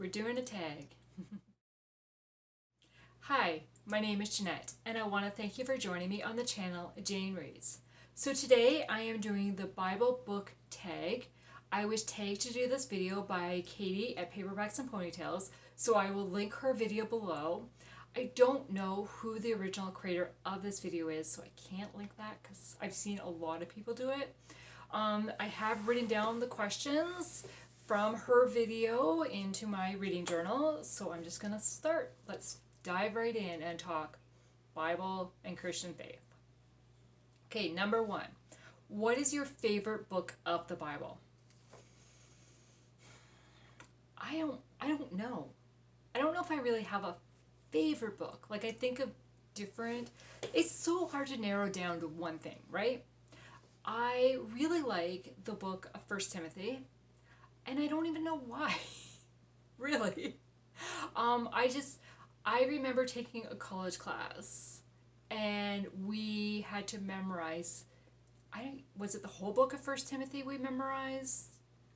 We're doing a tag. Hi, my name is Jeanette, and I want to thank you for joining me on the channel Jane Reads. So today I am doing the Bible book tag. I was tagged to do this video by Katie at Paperbacks and Ponytails, so I will link her video below. I don't know who the original creator of this video is, so I can't link that because I've seen a lot of people do it. I have written down the questions from her video into my reading journal, so I'm just gonna start. Let's dive right in and talk Bible and Christian faith. Okay, number one. What is your favorite book of the Bible? I don't know. I don't know if I really have a favorite book. Like, I think of different. It's so hard to narrow down to one thing, right? I really like the book of First Timothy, and I don't even know why. Really. I remember taking a college class, and we had to memorize. Was it the whole book of First Timothy we memorized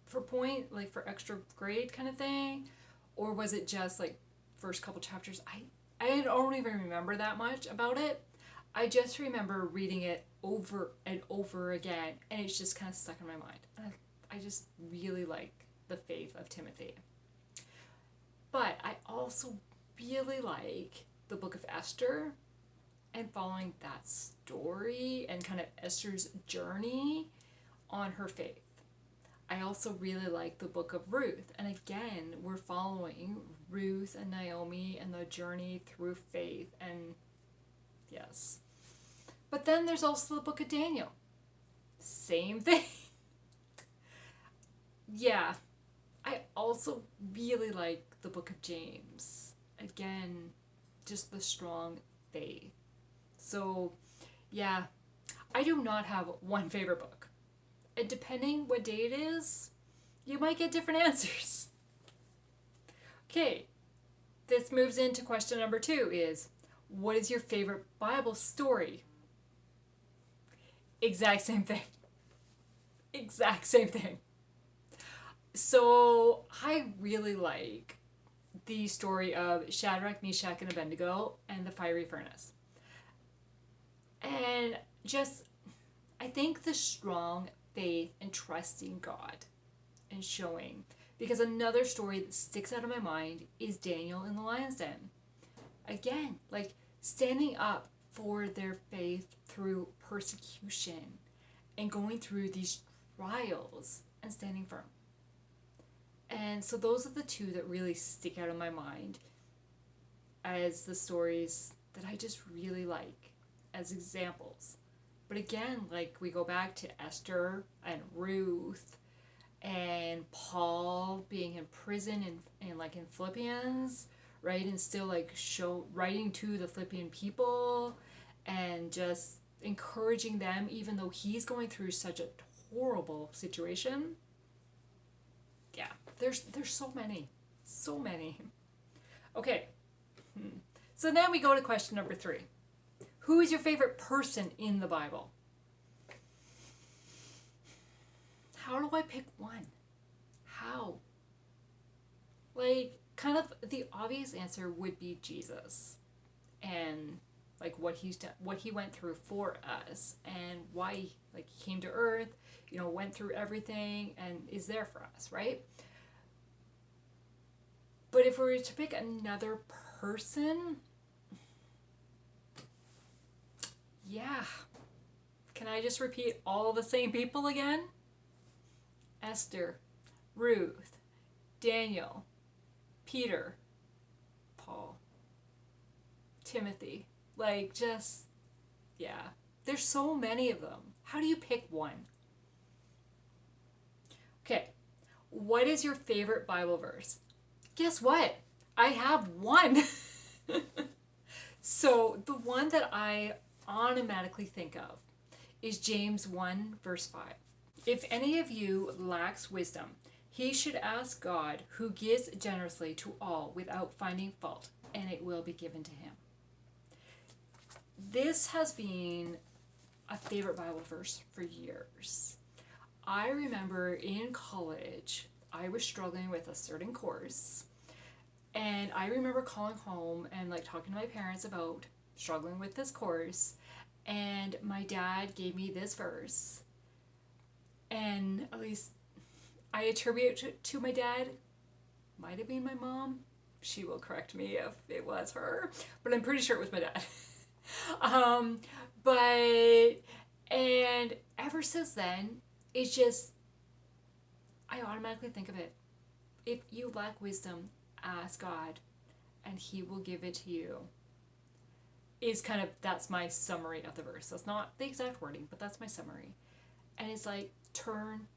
for point, like for extra grade kind of thing, or was it just like first couple chapters? I don't even remember that much about it. I just remember reading it over and over again, and it's just kind of stuck in my mind. I just really like the faith of Timothy. But I also really like the book of Esther and following that story and kind of Esther's journey on her faith. I also really like the book of Ruth. And again, we're following Ruth and Naomi and the journey through faith. And yes. But then there's also the book of Daniel. Same thing. Yeah. I also really like the book of James. Again, just the strong faith. So, yeah, I do not have one favorite book. And depending what day it is, you might get different answers. Okay, this moves into question number 2 is, what is your favorite Bible story? Exact same thing. Exact same thing. So I really like the story of Shadrach, Meshach, and Abednego and the fiery furnace. And just, I think the strong faith and trusting God and showing. Because another story that sticks out of my mind is Daniel in the lion's den. Again, like standing up for their faith through persecution and going through these trials and standing firm. And so those are the two that really stick out in my mind as the stories that I just really like as examples. But again, like we go back to Esther and Ruth and Paul being in prison and like in Philippians, right? And still like writing to the Philippian people and just encouraging them even though he's going through such a horrible situation. Yeah, there's so many. So many. Okay. So then we go to question number 3. Who is your favorite person in the Bible? How do I pick one? How? Like, kind of the obvious answer would be Jesus. And like what he's done, what he went through for us and why like he came to earth, went through everything and is there for us, right? But if we were to pick another person, yeah. Can I just repeat all the same people again? Esther, Ruth, Daniel, Peter, Paul, Timothy. Like, just, yeah. There's so many of them. How do you pick one? Okay. What is your favorite Bible verse? Guess what? I have one. So the one that I automatically think of is James 1 verse 5. If any of you lacks wisdom, he should ask God, who gives generously to all without finding fault, and it will be given to him. This has been a favorite Bible verse for years. I remember in college, I was struggling with a certain course And I remember calling home and like talking to my parents about struggling with this course. And my dad gave me this verse. And at least I attribute it to my dad. Might have been my mom. She will correct me if it was her. But I'm pretty sure it was my dad. But, and ever since then, it's just, I automatically think of it. If you lack wisdom, ask God and he will give it to you. Is kind of, that's my summary of the verse. That's not the exact wording, but that's my summary. And it's like, turn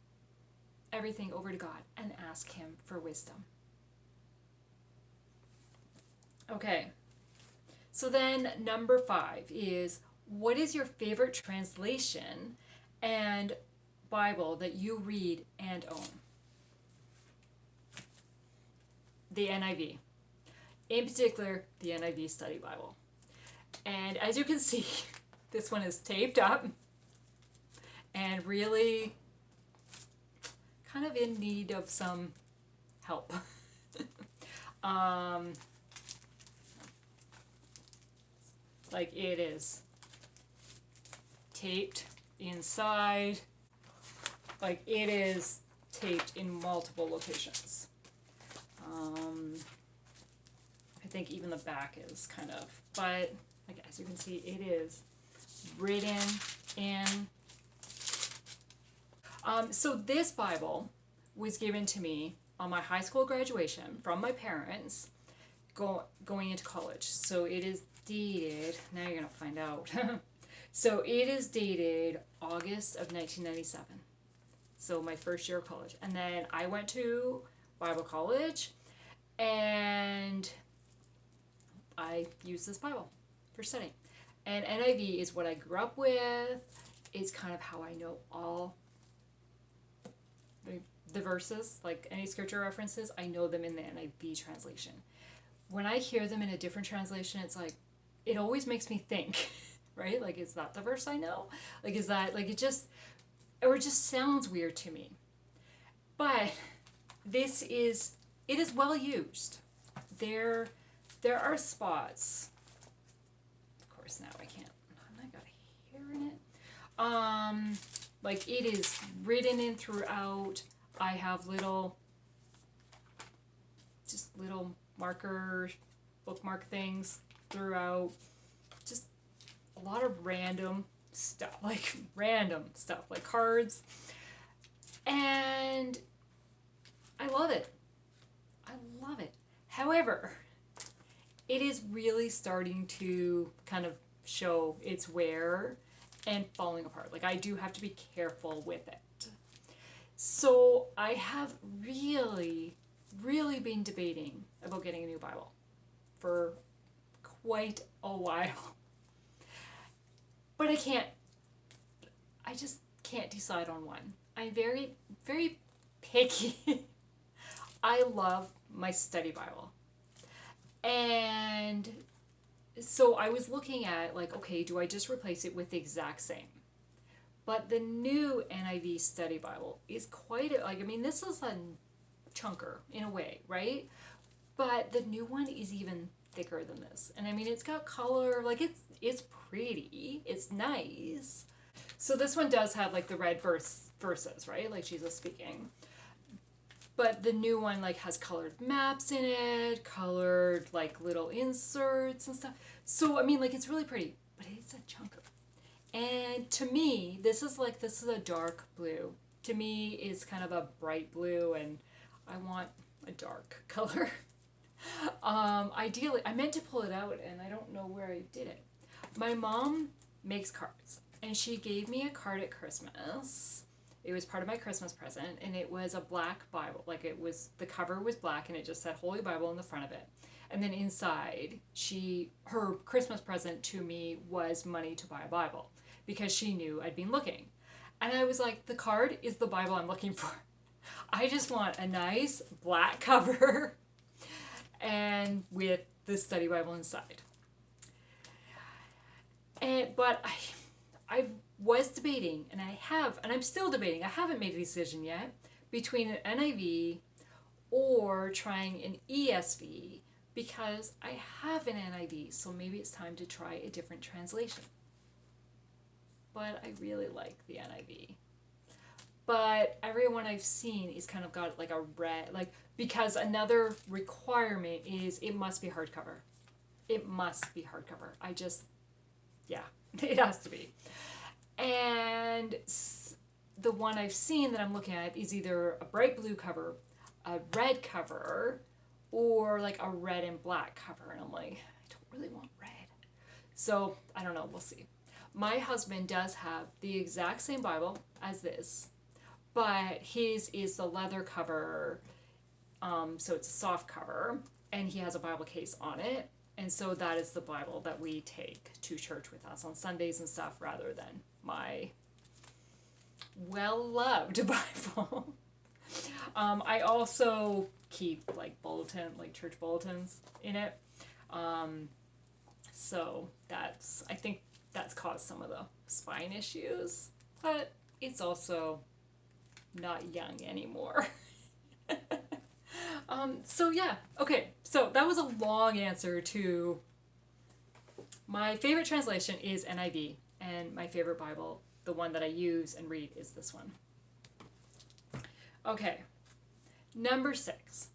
everything over to God and ask him for wisdom. Okay. So then number 5 is, what is your favorite translation and Bible that you read and own? The NIV. In particular, the NIV Study Bible. And as you can see, this one is taped up and really kind of in need of some help. Like it is taped inside, like it is taped in multiple locations. I think even the back is kind of, but like as you can see, it is written in. So this Bible was given to me on my high school graduation from my parents going into college. So it is dated, now you're going to find out. So it is dated August of 1997. So my first year of college. And then I went to Bible college and I used this Bible for studying. And NIV is what I grew up with. It's kind of how I know all the verses, like any scripture references, I know them in the NIV translation. When I hear them in a different translation, it's like, it always makes me think, right? Like, is that the verse I know? Like, is that, like, it just sounds weird to me. But it is well used. There are spots. Of course, now I can't, I got hair in it. Like, it is written in throughout. I have little marker, bookmark things throughout. Just a lot of random stuff, like cards. And I love it. However, it is really starting to kind of show its wear and falling apart. Like, I do have to be careful with it. So I have really, really been debating about getting a new Bible for quite a while. But I just can't decide on one. I'm very, very picky. I love my study Bible. And so I was looking at, like, okay, do I just replace it with the exact same? But the new NIV Study Bible is quite this is a chunker in a way, right? But the new one is even thicker than this. And I mean, it's got color, like it's pretty, it's nice. So this one does have like the red verses, right? Like Jesus speaking. But the new one like has colored maps in it, colored like little inserts and stuff. So I mean, like, it's really pretty, but it's a chunker. And to me, this is a dark blue. To me, it's kind of a bright blue, and I want a dark color. Ideally, I meant to pull it out, and I don't know where I did it. My mom makes cards, and she gave me a card at Christmas. It was part of my Christmas present, and it was a black Bible. Like, the cover was black, and it just said Holy Bible in the front of it. And then inside, her Christmas present to me was money to buy a Bible, because she knew I'd been looking. And I was like, the card is the Bible I'm looking for. I just want a nice black cover and with the study Bible inside. But I was debating, and I'm still debating, I haven't made a decision yet, between an NIV or trying an ESV because I have an NIV, so maybe it's time to try a different translation. But I really like the NIV. But everyone I've seen is kind of got like a red, like, because another requirement is it must be hardcover. It must be hardcover. Yeah, it has to be. And the one I've seen that I'm looking at is either a bright blue cover, a red cover, or like a red and black cover. And I'm like, I don't really want red. So I don't know, we'll see. My husband does have the exact same Bible as this, but his is the leather cover, so it's a soft cover, and he has a Bible case on it. And so that is the Bible that we take to church with us on Sundays and stuff rather than my well-loved Bible. I also keep like church bulletins in it. So I think that's caused some of the spine issues, but it's also not young anymore. So yeah, okay, so that was a long answer to my favorite translation is NIV, and my favorite Bible, the one that I use and read, is this one. Okay, number 6.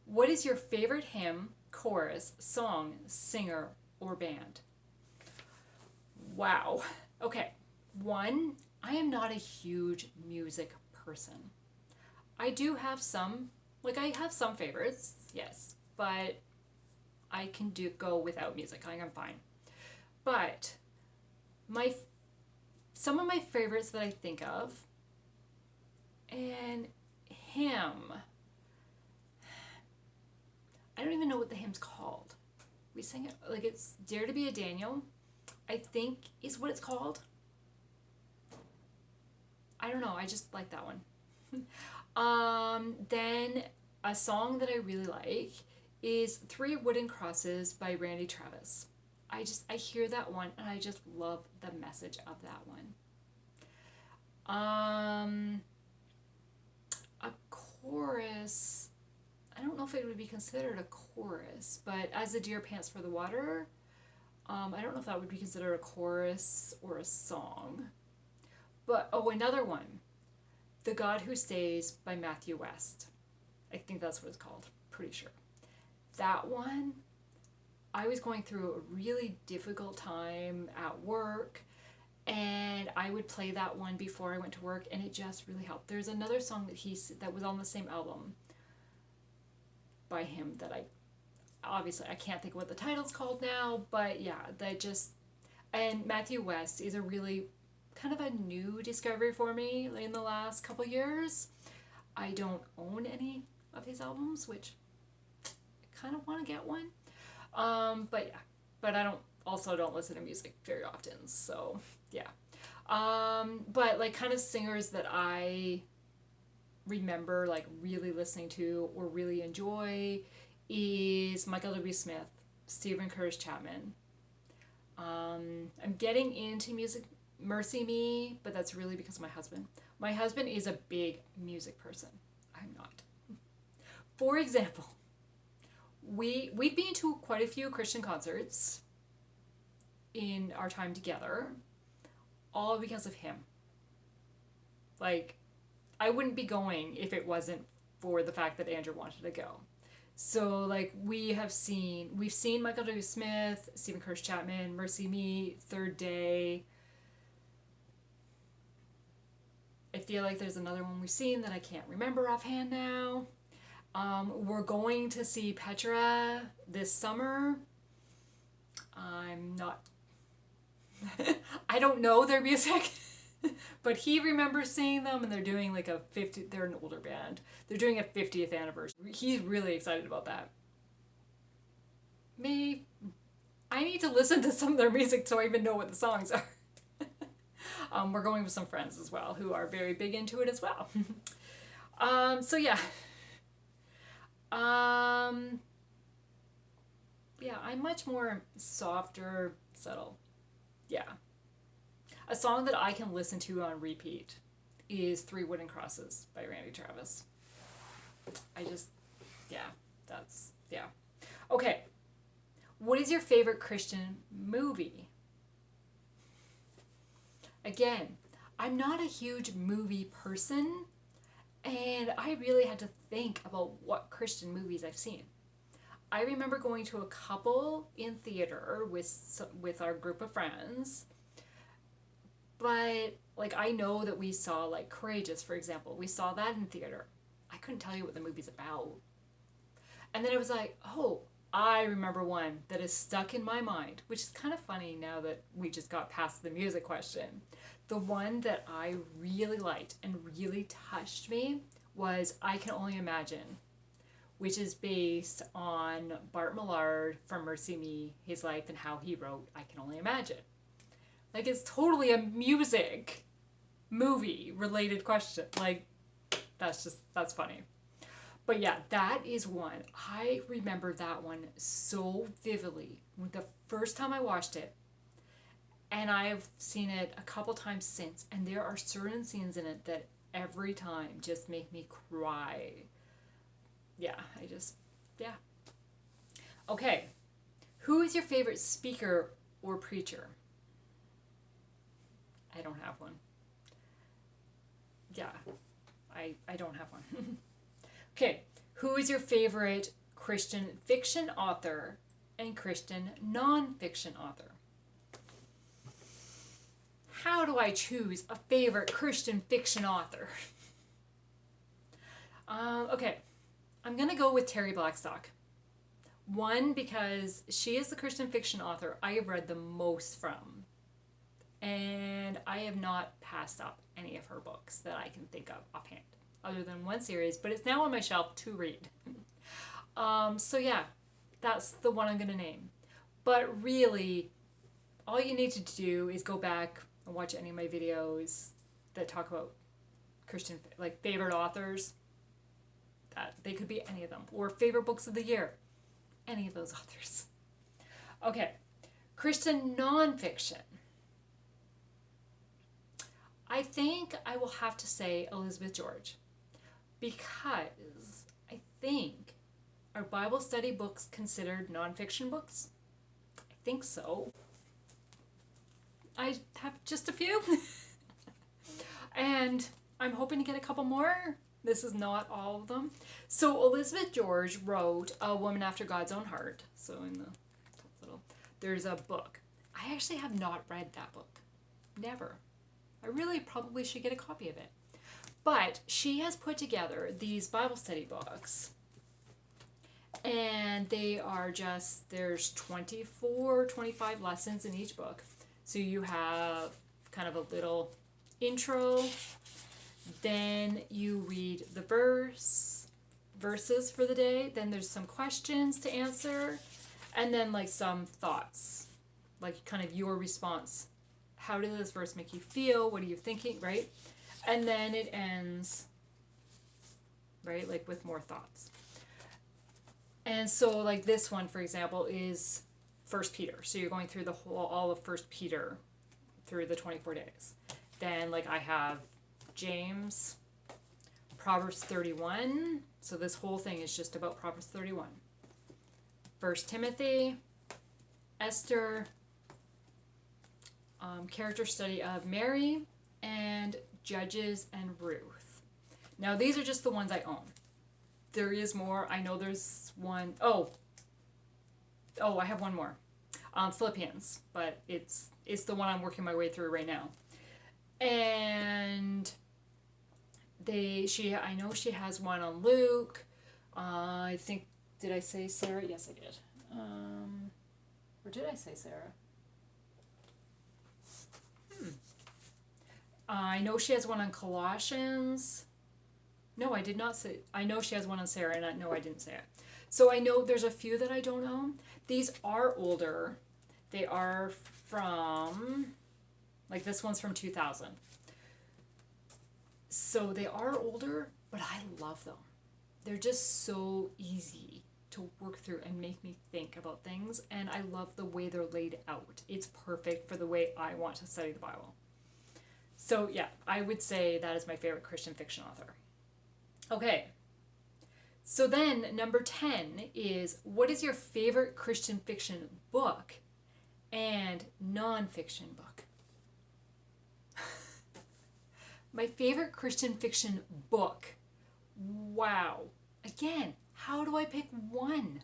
What is your favorite hymn, chorus, song, singer, or band? Wow. Okay, 1, I am not a huge music person. I do have some, I have some favorites, yes, but I can go without music. I'm fine. But some of my favorites that I think of, and hymn, I don't even know what the hymn's called. We sing it, it's Dare to be a Daniel, I think is what it's called. I don't know, I just like that one. Then a song that I really like is 3 Wooden Crosses by Randy Travis. I hear that one and I just love the message of that one. A chorus, I don't know if it would be considered a chorus, but As the Deer Pants for the Water, I don't know if that would be considered a chorus or a song. But, another one, The God Who Stays by Matthew West. I think that's what it's called, pretty sure. That one, I was going through a really difficult time at work, and I would play that one before I went to work, and it just really helped. There's another song that was on the same album by him that I can't think of what the title's called now, but yeah, and Matthew West is a really kind of a new discovery for me in the last couple years. I don't own any of his albums, which I kind of want to get one. But yeah, but I don't listen to music very often, so yeah. But kind of singers that I remember really listening to or really enjoy is Michael W. Smith, Stephen Curtis Chapman. I'm getting into music, Mercy Me, but that's really because of my husband. My husband is a big music person. I'm not. For example, we've been to quite a few Christian concerts in our time together, all because of him. I wouldn't be going if it wasn't for the fact that Andrew wanted to go. So we've seen Michael W. Smith, Stephen Curtis Chapman, Mercy Me, Third Day. I feel like there's another one we've seen that I can't remember offhand now. We're going to see Petra this summer. I'm not... I don't know their music, but he remembers seeing them, and they're doing they're an older band. They're doing a 50th anniversary. He's really excited about that. Maybe I need to listen to some of their music so I even know what the songs are. We're going with some friends as well who are very big into it as well. So yeah. Yeah, I'm much more softer, subtle. Yeah. A song that I can listen to on repeat is 3 Wooden Crosses by Randy Travis. Yeah, yeah. Okay, what is your favorite Christian movie? Again, I'm not a huge movie person, and I really had to think about what Christian movies I've seen. I remember going to a couple in theater with our group of friends, but like I know that we saw like Courageous, for example. We saw that in theater. I couldn't tell you what the movie's about. And then I was like, oh, I remember one that is stuck in my mind, which is kind of funny now that we just got past the music question. The one that I really liked and really touched me was I Can Only Imagine, which is based on Bart Millard from Mercy Me, his life and how he wrote I Can Only Imagine. Like, it's totally a music movie related question. Like, that's funny. But yeah, that is one. I remember that one so vividly. The first time I watched it, and I've seen it a couple times since, and there are certain scenes in it that every time just make me cry. Yeah, yeah. Okay, who is your favorite speaker or preacher? I don't have one. Yeah, I don't have one. Okay, who is your favorite Christian fiction author and Christian non-fiction author? How do I choose a favorite Christian fiction author? Okay, I'm going to go with Terry Blackstock. One, because she is the Christian fiction author I have read the most from. And I have not passed up any of her books that I can think of offhand, other than one series, but it's now on my shelf to read. So yeah, that's the one I'm going to name. But really, all you need to do is go back and watch any of my videos that talk about Christian, like favorite authors. That they could be any of them, or favorite books of the year, any of those authors. Okay, Christian nonfiction. I think I will have to say Elizabeth George, because I think, are Bible study books considered nonfiction books? I think so. I have just a few. And I'm hoping to get a couple more. This is not all of them. So Elizabeth George wrote A Woman After God's Own Heart. So in the top little, there's a book. I actually have not read that book. Never. I really probably should get a copy of it. But she has put together these Bible study books. And they are just, there's 24, 25 lessons in each book. So you have kind of a little intro. Then you read the verses for the day. Then there's some questions to answer. And then like some thoughts. Like kind of your response. How did this verse make you feel? What are you thinking, right? And then it ends, right, like with more thoughts. And so like this one, for example, is 1 Peter. So you're going through all of 1 Peter through the 24 days. Then like I have James, Proverbs 31. So this whole thing is just about Proverbs 31. 1 Timothy, Esther, character study of Mary, and Judges and Ruth. Now these are just the ones I own. There is more. I know there's one. Oh, I have one more. Philippians, but it's the one I'm working my way through right now. And I know she has one on Luke. I think, did I say Sarah? Yes, I did. Or did I say Sarah? I know she has one on Colossians. No, I did not say. I know she has one on Sarah, and no, I didn't say it. So I know there's a few that I don't own. These are older. They are from, like this one's from 2000. So they are older, but I love them. They're just so easy to work through and make me think about things, and I love the way they're laid out. It's perfect for the way I want to study the Bible. So yeah, I would say that is my favorite Christian fiction author. Okay, So then, number 10 is, what is your favorite Christian fiction book and nonfiction book? My favorite Christian fiction book. Wow. Again, how do I pick one?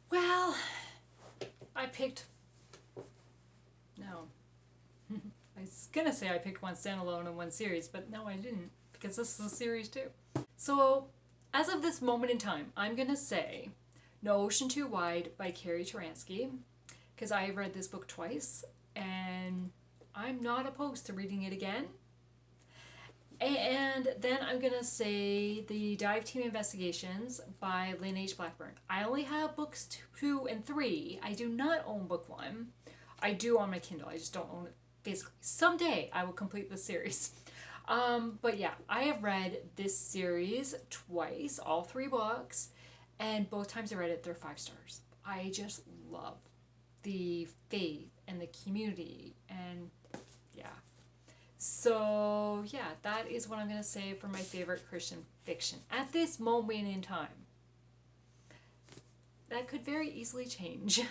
Well, I picked. No. I was gonna say I picked one standalone and one series, but no, I didn't, because this is a series too. So, as of this moment in time, I'm gonna say No Ocean Too Wide by Carrie Taransky, because I have read this book twice, and I'm not opposed to reading it again. And then I'm going to say The Dive Team Investigations by Lynn H. Blackburn. I only have books 2 and 3. I do not own book 1. I do on my Kindle. I just don't own it physically. Someday I will complete the series. But yeah, I have read this series twice, all 3 books, and both times I read it, they're 5 stars. I just love the faith and the community, and yeah. So, yeah, that is what I'm going to say for my favorite Christian fiction at this moment in time. That could very easily change.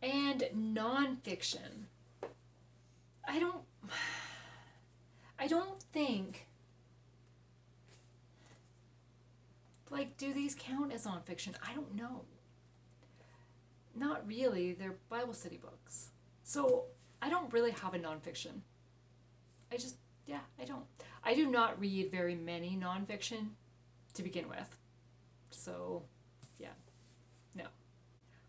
And nonfiction. I don't think, like, do these count as nonfiction? I don't know. Not really. They're Bible study books. So, I don't really have a nonfiction. I don't. I do not read very many nonfiction to begin with. So, yeah, no.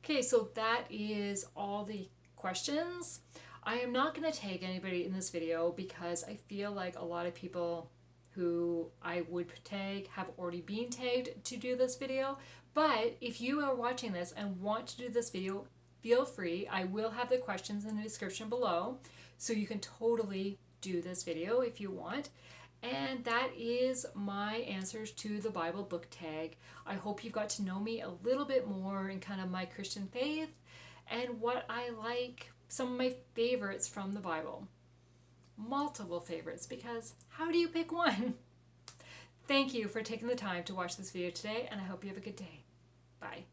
Okay, so that is all the questions. I am not going to tag anybody in this video because I feel like a lot of people who I would tag have already been tagged to do this video. But if you are watching this and want to do this video, feel free. I will have the questions in the description below, so you can totally do this video if you want. And that is my answers to the Bible book tag. I hope you've got to know me a little bit more in kind of my Christian faith and what I like, some of my favorites from the Bible. Multiple favorites, because how do you pick one? Thank you for taking the time to watch this video today, and I hope you have a good day. Bye.